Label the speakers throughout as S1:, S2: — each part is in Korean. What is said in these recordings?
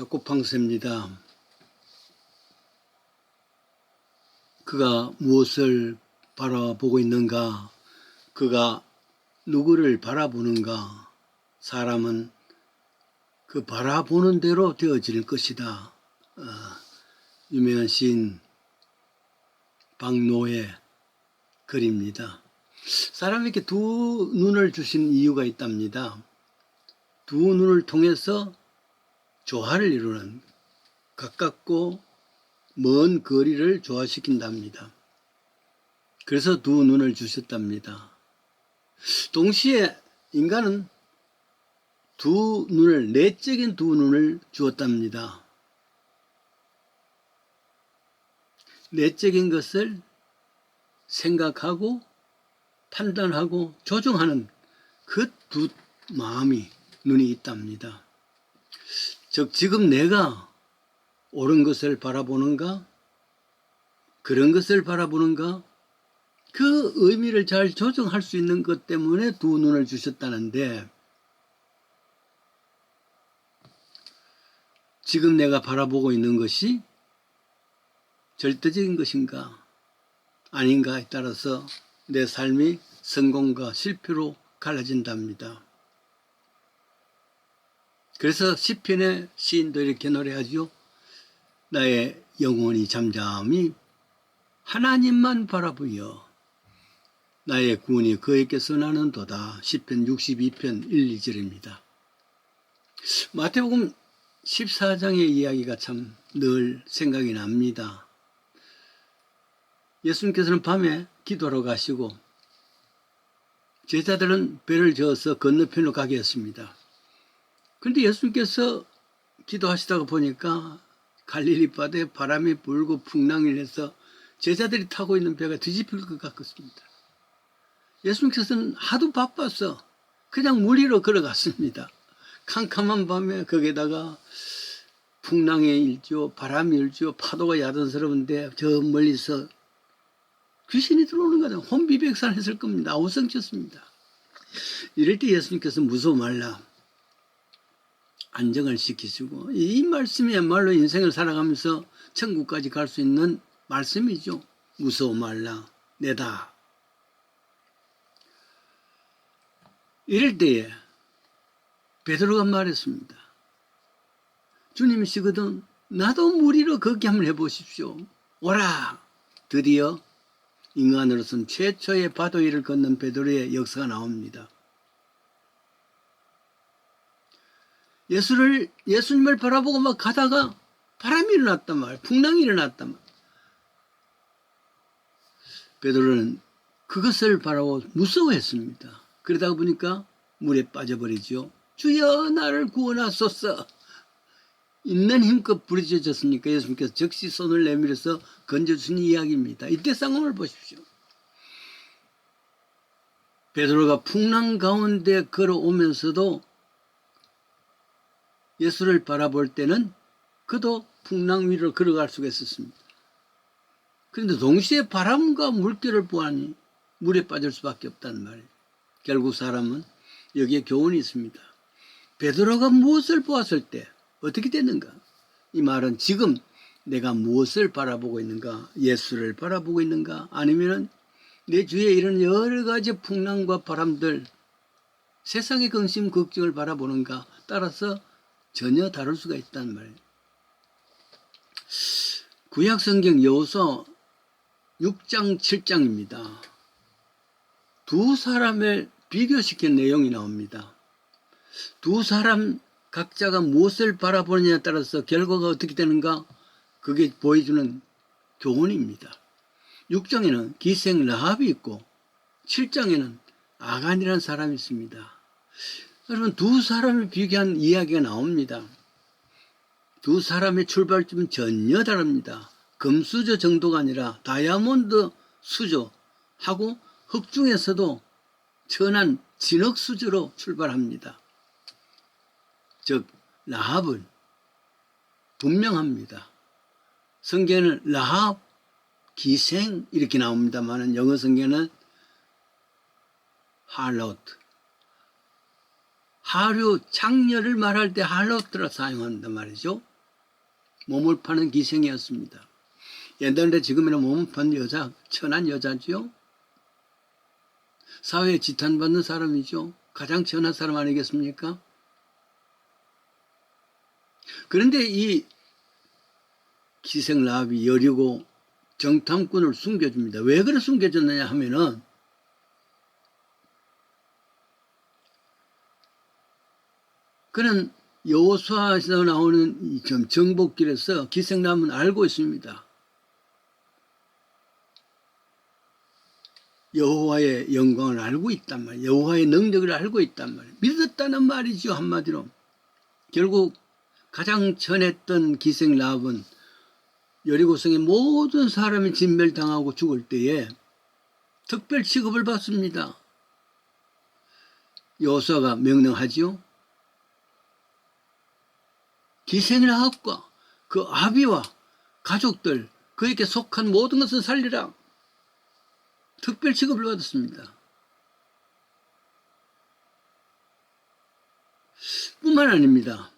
S1: 사코팡스입니다. 그가 무엇을 바라보고 있는가? 그가 누구를 바라보는가? 사람은 그 바라보는 대로 되어질 것이다. 유명한 시인 박노의 글입니다. 사람에게 두 눈을 주신 이유가 있답니다. 두 눈을 통해서 조화를 이루는, 가깝고 먼 거리를 조화시킨답니다. 그래서 두 눈을 주셨답니다. 동시에 인간은 내적인 두 눈을 주었답니다. 내적인 것을 생각하고 판단하고 조종하는 그 두 마음이, 눈이 있답니다. 즉 지금 내가 옳은 것을 바라보는가? 그런 것을 바라보는가? 그 의미를 잘 조정할 수 있는 것 때문에 두 눈을 주셨다는데, 지금 내가 바라보고 있는 것이 절대적인 것인가 아닌가에 따라서 내 삶이 성공과 실패로 갈라진답니다. 그래서 시편의 시인도 이렇게 노래하죠. 나의 영혼이 잠잠히 하나님만 바라보여 나의 구원이 그에게서 나는도다. 시편 62편 1, 2절입니다. 마태복음 14장의 이야기가 참 늘 생각이 납니다. 예수님께서는 밤에 기도하러 가시고 제자들은 배를 저어서 건너편으로 가게 했습니다. 그런데 예수님께서 기도하시다가 보니까 갈릴리 바다에 바람이 불고 풍랑이 내서 제자들이 타고 있는 배가 뒤집힐 것 같았습니다. 예수님께서는 하도 바빠서 그냥 물 위로 걸어갔습니다. 캄캄한 밤에 거기에다가 풍랑이 일죠, 바람이 일죠, 파도가 야단스러운데 저 멀리서 귀신이 들어오는 거죠. 혼비백산했을 겁니다. 아우성쳤습니다. 이럴 때 예수님께서 무서워 말라 안정을 시키시고, 이 말씀이야말로 인생을 살아가면서 천국까지 갈 수 있는 말씀이죠. 무서워 말라 내다. 이럴 때에 베드로가 말했습니다. 주님이시거든 나도 물 위로 걷기 한번 해보십시오. 오라. 드디어 인간으로서는 최초의 바다 위를 걷는 베드로의 역사가 나옵니다. 예수님을 바라보고 막 가다가 바람이 일어났단 말이에요. 풍랑이 일어났단 말이에요. 베드로는 그것을 바라보고 무서워했습니다. 그러다 보니까 물에 빠져버리죠. 주여 나를 구원하소서. 있는 힘껏 부르짖었으니까 예수님께서 즉시 손을 내밀어서 건져주신 이야기입니다. 이때 상황을 보십시오. 베드로가 풍랑 가운데 걸어오면서도 예수를 바라볼 때는 그도 풍랑 위로 걸어갈 수가 있었습니다. 그런데 동시에 바람과 물결을 보아니 물에 빠질 수밖에 없다는 말이에요. 결국 사람은 여기에 교훈이 있습니다. 베드로가 무엇을 보았을 때 어떻게 됐는가? 이 말은 지금 내가 무엇을 바라보고 있는가? 예수를 바라보고 있는가? 아니면 내 주위에 이런 여러 가지 풍랑과 바람들, 세상의 근심, 걱정을 바라보는가? 따라서 전혀 다를 수가 있다는 말이에요. 구약성경 여호수아 6장 7장입니다. 두 사람을 비교시킨 내용이 나옵니다. 두 사람 각자가 무엇을 바라보느냐에 따라서 결과가 어떻게 되는가? 그게 보여주는 교훈입니다. 6장에는 기생 라합이 있고 7장에는 아간이라는 사람이 있습니다. 여러분 두 사람을 비교한 이야기가 나옵니다. 두 사람의 출발점은 전혀 다릅니다. 금수저 정도가 아니라 다이아몬드 수저하고 흙 중에서도 천한 진흙 수저로 출발합니다. 즉 라합은 분명합니다. 성경에는 라합, 기생 이렇게 나옵니다만 영어 성경은 할로트, 하류, 장녀를 말할 때 할로트라 사용한단 말이죠. 몸을 파는 기생이었습니다. 옛날에 지금이나 몸을 파는 여자, 천한 여자죠. 사회에 지탄받는 사람이죠. 가장 천한 사람 아니겠습니까? 그런데 이 기생 라합이 여리고 정탐꾼을 숨겨줍니다. 왜 그래 숨겨줬느냐 하면은 그는 여호수아에서 나오는 이 정복길에서 기생 라합은 알고 있습니다. 여호와의 영광을 알고 있단 말이에요. 여호와의 능력을 알고 있단 말이에요. 믿었다는 말이죠. 한마디로. 결국 가장 전했던 기생 라합은 여리고성의 모든 사람이 진멸당하고 죽을 때에 특별 취급을 받습니다. 여호수아가 명령하지요. 기생 라합과 그 아비와 가족들, 그에게 속한 모든 것을 살리라. 특별 취급을 받았습니다. 뿐만 아닙니다.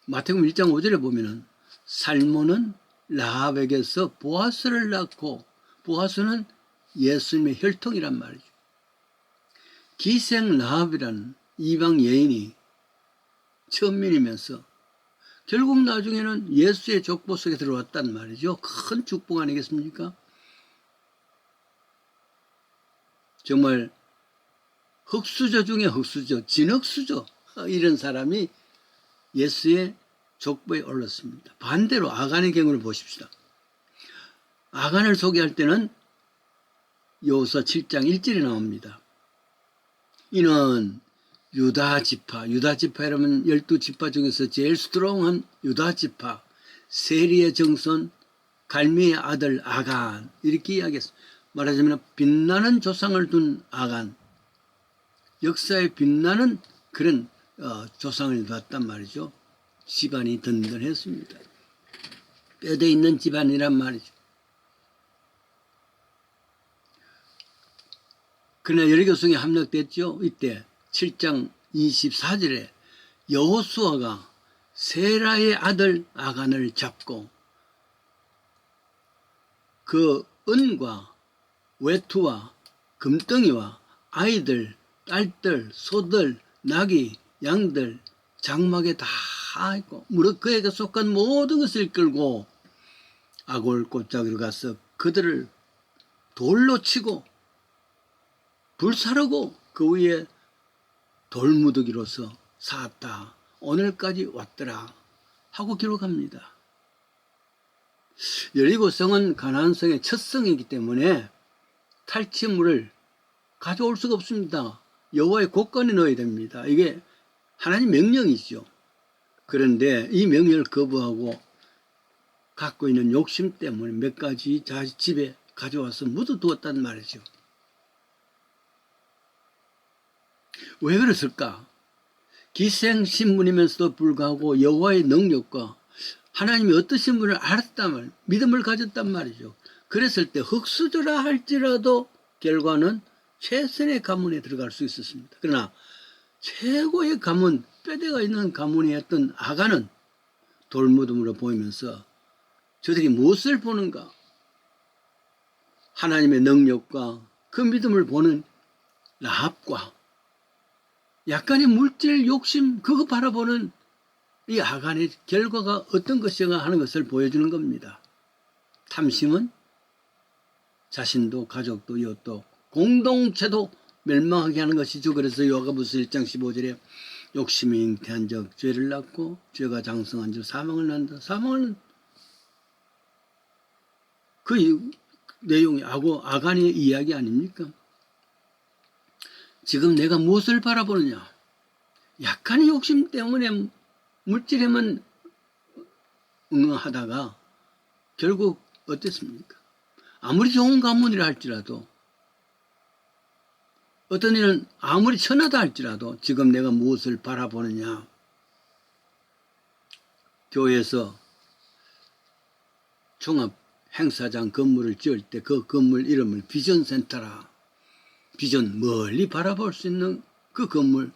S1: 마태복음 1장 5절에 보면은 살몬은 라합에게서 보아스를 낳고, 보아스는 예수님의 혈통이란 말이죠. 기생 라합이라는 이방 여인이 천민이면서 결국 나중에는 예수의 족보 속에 들어왔단 말이죠. 큰 축복 아니겠습니까? 정말 흑수저 중에 흑수저, 진흙수저, 이런 사람이 예수의 족보에 올랐습니다. 반대로 아간의 경우를 보십시다. 아간을 소개할 때는 여호수아 7장 1절에 나옵니다. 이는 유다지파, 유다지파라면 12지파 중에서 제일 스트롱한 유다지파, 세리의 정손, 갈미의 아들 아간, 이렇게 이야기했습니다. 말하자면 빛나는 조상을 둔 아간, 역사에 빛나는 그런 조상을 뒀단 말이죠. 집안이 든든했습니다. 뼈대 있는 집안이란 말이죠. 그러나 여리고성에 함락됐죠. 이때 7장 24절에 여호수아가 세라의 아들 아간을 잡고 그 은과 외투와 금덩이와 아이들, 딸들, 소들, 나귀, 양들, 장막에 다 있고 무릇 그에게 속한 모든 것을 끌고 아골 골짜기로 가서 그들을 돌로 치고 불사르고 그 위에 돌무더기로서 쌓았다. 오늘까지 왔더라 하고 기록합니다. 여리고성은 가나안성의 첫 성이기 때문에 탈취물을 가져올 수가 없습니다. 여호와의 곳간에 넣어야 됩니다. 이게 하나님 명령이죠. 그런데 이 명령을 거부하고 갖고 있는 욕심 때문에 몇 가지 자기 집에 가져와서 묻어두었단 말이죠. 왜 그랬을까? 기생신분이면서도 불구하고 여호와의 능력과 하나님이 어떠신 분을 알았단 말이에요. 믿음을 가졌단 말이죠. 그랬을 때 흙수저라 할지라도 결과는 최선의 가문에 들어갈 수 있었습니다. 그러나 최고의 가문, 뼈대가 있는 가문이었던 아간은 돌무덤으로 보이면서 저들이 무엇을 보는가? 하나님의 능력과 그 믿음을 보는 라합과 약간의 물질 욕심, 그거 바라보는 이 아간의 결과가 어떤 것인가 하는 것을 보여주는 겁니다. 탐심은 자신도 가족도 이웃도 공동체도 멸망하게 하는 것이죠. 그래서 요가부서 1장 15절에 욕심이 잉태한 적 죄를 낳고 죄가 장성한 적 사망을 낳는다. 사망은 그 내용이 아간의 이야기 아닙니까? 지금 내가 무엇을 바라보느냐? 약간의 욕심 때문에 물질에만 응하다가 결국 어땠습니까? 아무리 좋은 가문이라 할지라도 어떤 일은 아무리 천하다 할지라도 지금 내가 무엇을 바라보느냐? 교회에서 종합 행사장 건물을 지을 때 그 건물 이름을 비전센터라. 비전, 멀리 바라볼 수 있는 그 건물.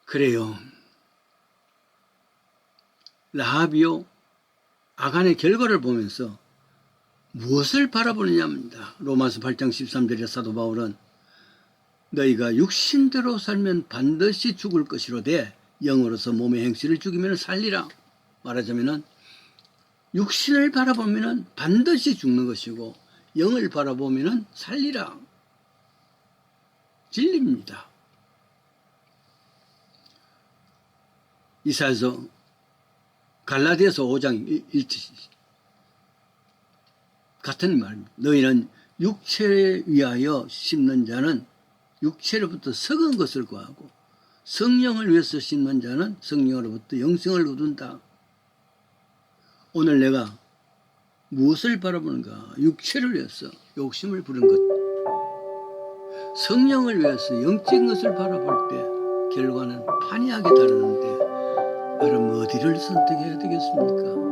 S1: 그래요. 라합이요 악안의 결과를 보면서 무엇을 바라보느냐입니다. 로마서 8장 13절에 사도 바울은 너희가 육신대로 살면 반드시 죽을 것이로되 영으로서 몸의 행실을 죽이면 살리라. 말하자면 육신을 바라보면 반드시 죽는 것이고 영을 바라보면 살리라. 진리입니다. 이사야서 갈라디아서 5장 1절 같은 말입니다. 너희는 육체에 위하여 심는 자는 육체로부터 썩은 것을 구하고 성령을 위해서 심는 자는 성령으로부터 영생을 거둔다. 오늘 내가 무엇을 바라보는가? 육체를 위해서 욕심을 부린 것, 성령을 위해서 영적인 것을 바라볼 때 결과는 판이하게 다르는데 여러분 어디를 선택해야 되겠습니까?